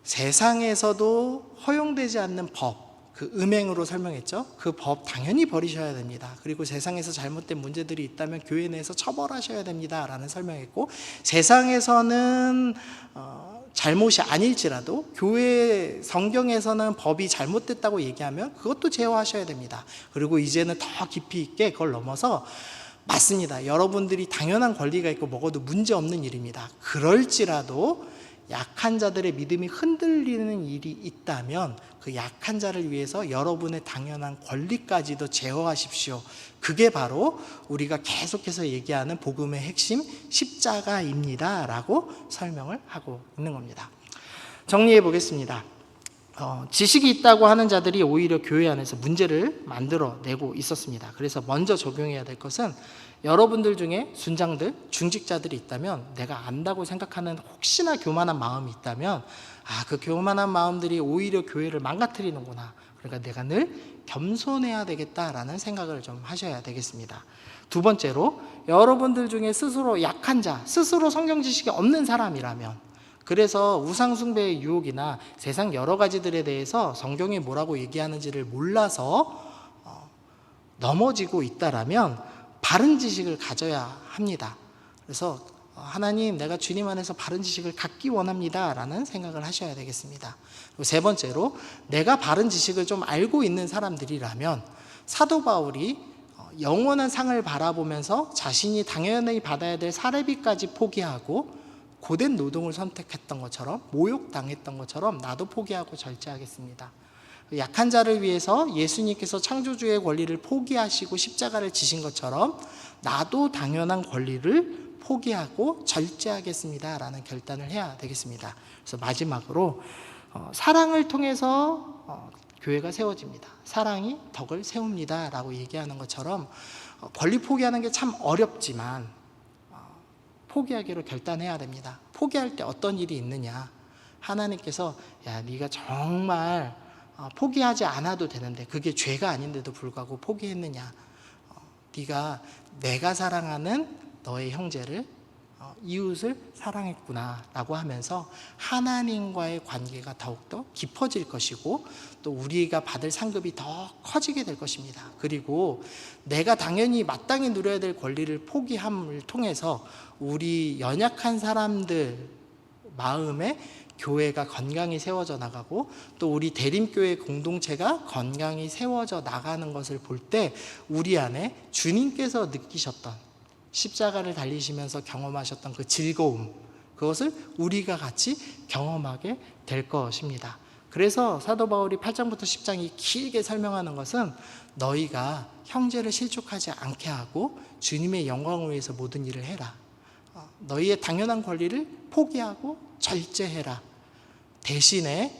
세상에서도 허용되지 않는 법, 그 음행으로 설명했죠. 그 법 당연히 버리셔야 됩니다. 그리고 세상에서 잘못된 문제들이 있다면 교회 내에서 처벌하셔야 됩니다 라는 설명했고, 세상에서는 잘못이 아닐지라도 교회 성경에서는 법이 잘못됐다고 얘기하면 그것도 제어하셔야 됩니다. 그리고 이제는 더 깊이 있게 그걸 넘어서 맞습니다. 여러분들이 당연한 권리가 있고 먹어도 문제없는 일입니다. 그럴지라도 약한 자들의 믿음이 흔들리는 일이 있다면 그 약한 자를 위해서 여러분의 당연한 권리까지도 제어하십시오. 그게 바로 우리가 계속해서 얘기하는 복음의 핵심 십자가입니다 라고 설명을 하고 있는 겁니다. 정리해 보겠습니다. 지식이 있다고 하는 자들이 오히려 교회 안에서 문제를 만들어내고 있었습니다. 그래서 먼저 적용해야 될 것은 여러분들 중에 순장들, 중직자들이 있다면 내가 안다고 생각하는 혹시나 교만한 마음이 있다면 그 교만한 마음들이 오히려 교회를 망가뜨리는구나. 그러니까 내가 늘 겸손해야 되겠다라는 생각을 좀 하셔야 되겠습니다. 두 번째로 여러분들 중에 스스로 약한 자, 스스로 성경 지식이 없는 사람이라면, 그래서 우상숭배의 유혹이나 세상 여러 가지들에 대해서 성경이 뭐라고 얘기하는지를 몰라서 넘어지고 있다라면 바른 지식을 가져야 합니다. 그래서 하나님, 내가 주님 안에서 바른 지식을 갖기 원합니다 라는 생각을 하셔야 되겠습니다. 그리고 세 번째로 내가 바른 지식을 좀 알고 있는 사람들이라면 사도 바울이 영원한 상을 바라보면서 자신이 당연히 받아야 될 사례비까지 포기하고 고된 노동을 선택했던 것처럼, 모욕당했던 것처럼 나도 포기하고 절제하겠습니다. 약한 자를 위해서 예수님께서 창조주의 권리를 포기하시고 십자가를 지신 것처럼 나도 당연한 권리를 포기하고 절제하겠습니다 라는 결단을 해야 되겠습니다. 그래서 마지막으로 사랑을 통해서 교회가 세워집니다. 사랑이 덕을 세웁니다 라고 얘기하는 것처럼 권리 포기하는 게 참 어렵지만 포기하기로 결단해야 됩니다. 포기할 때 어떤 일이 있느냐, 하나님께서 야, 네가 정말 포기하지 않아도 되는데, 그게 죄가 아닌데도 불구하고 포기했느냐, 네가 내가 사랑하는 너의 형제를, 이웃을 사랑했구나 라고 하면서 하나님과의 관계가 더욱더 깊어질 것이고, 또 우리가 받을 상급이 더 커지게 될 것입니다. 그리고 내가 당연히 마땅히 누려야 될 권리를 포기함을 통해서 우리 연약한 사람들 마음에 교회가 건강히 세워져 나가고, 또 우리 대림교회 공동체가 건강히 세워져 나가는 것을 볼 때 우리 안에 주님께서 느끼셨던, 십자가를 달리시면서 경험하셨던 그 즐거움, 그것을 우리가 같이 경험하게 될 것입니다. 그래서 사도 바울이 8장부터 10장이 길게 설명하는 것은 너희가 형제를 실족하지 않게 하고 주님의 영광을 위해서 모든 일을 해라. 너희의 당연한 권리를 포기하고 절제해라. 대신에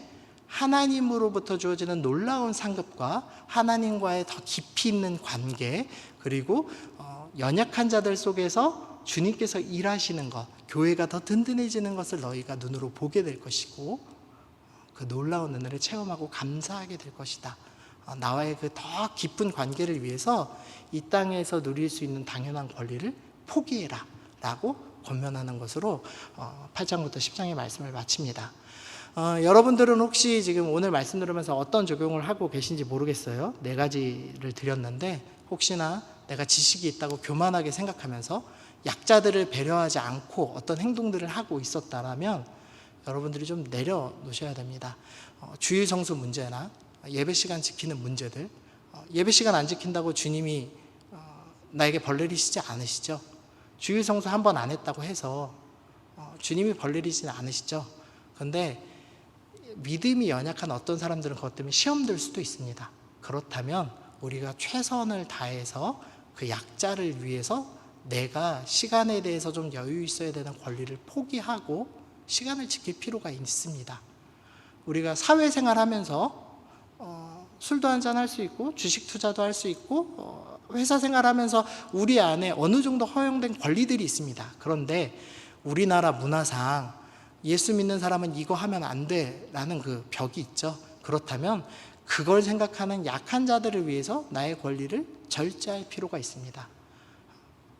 하나님으로부터 주어지는 놀라운 상급과 하나님과의 더 깊이 있는 관계, 그리고 연약한 자들 속에서 주님께서 일하시는 것, 교회가 더 든든해지는 것을 너희가 눈으로 보게 될 것이고, 그 놀라운 은혜를 체험하고 감사하게 될 것이다. 나와의 그 더 깊은 관계를 위해서 이 땅에서 누릴 수 있는 당연한 권리를 포기해라 라고 권면하는 것으로 8장부터 10장의 말씀을 마칩니다. 여러분들은 혹시 지금 오늘 말씀 들으면서 어떤 적용을 하고 계신지 모르겠어요. 4가지를 드렸는데, 혹시나 내가 지식이 있다고 교만하게 생각하면서 약자들을 배려하지 않고 어떤 행동들을 하고 있었다라면 여러분들이 좀 내려놓으셔야 됩니다. 주일 성수 문제나 예배 시간 지키는 문제들, 예배 시간 안 지킨다고 주님이 나에게 벌 내리시지 않으시죠? 주일 성수 한 번 안 했다고 해서 주님이 벌 내리지는 않으시죠? 그런데 믿음이 연약한 어떤 사람들은 그것 때문에 시험 들 수도 있습니다. 그렇다면 우리가 최선을 다해서 그 약자를 위해서 내가 시간에 대해서 좀 여유 있어야 되는 권리를 포기하고 시간을 지킬 필요가 있습니다. 우리가 사회생활 하면서 술도 한잔 할 수 있고 주식 투자도 할 수 있고 회사 생활하면서 우리 안에 어느 정도 허용된 권리들이 있습니다. 그런데 우리나라 문화상 예수 믿는 사람은 이거 하면 안 돼라는 그 벽이 있죠. 그렇다면 그걸 생각하는 약한 자들을 위해서 나의 권리를 절제할 필요가 있습니다.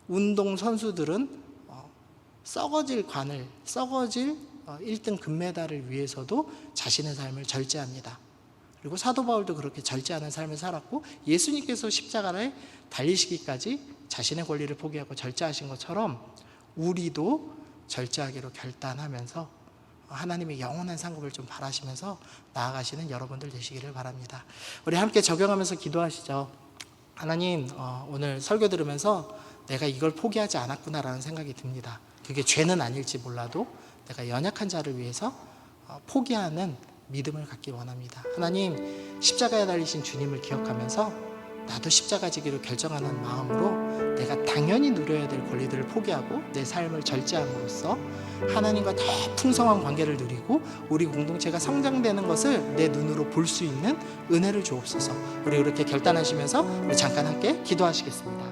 운동 선수들은 썩어질 관을, 썩어질 1등 금메달을 위해서도 자신의 삶을 절제합니다. 그리고 사도 바울도 그렇게 절제하는 삶을 살았고, 예수님께서 십자가에 달리시기까지 자신의 권리를 포기하고 절제하신 것처럼 우리도 절제하기로 결단하면서 하나님의 영원한 상급을 좀 바라시면서 나아가시는 여러분들 되시기를 바랍니다. 우리 함께 적용하면서 기도하시죠. 하나님, 오늘 설교 들으면서 내가 이걸 포기하지 않았구나라는 생각이 듭니다. 그게 죄는 아닐지 몰라도 내가 연약한 자를 위해서 포기하는 믿음을 갖기 원합니다. 하나님, 십자가에 달리신 주님을 기억하면서 나도 십자가 지기로 결정하는 마음으로 내가 당연히 누려야 될 권리들을 포기하고 내 삶을 절제함으로써 하나님과 더 풍성한 관계를 누리고 우리 공동체가 성장되는 것을 내 눈으로 볼 수 있는 은혜를 주옵소서. 우리 그렇게 결단하시면서 우리 잠깐 함께 기도하시겠습니다.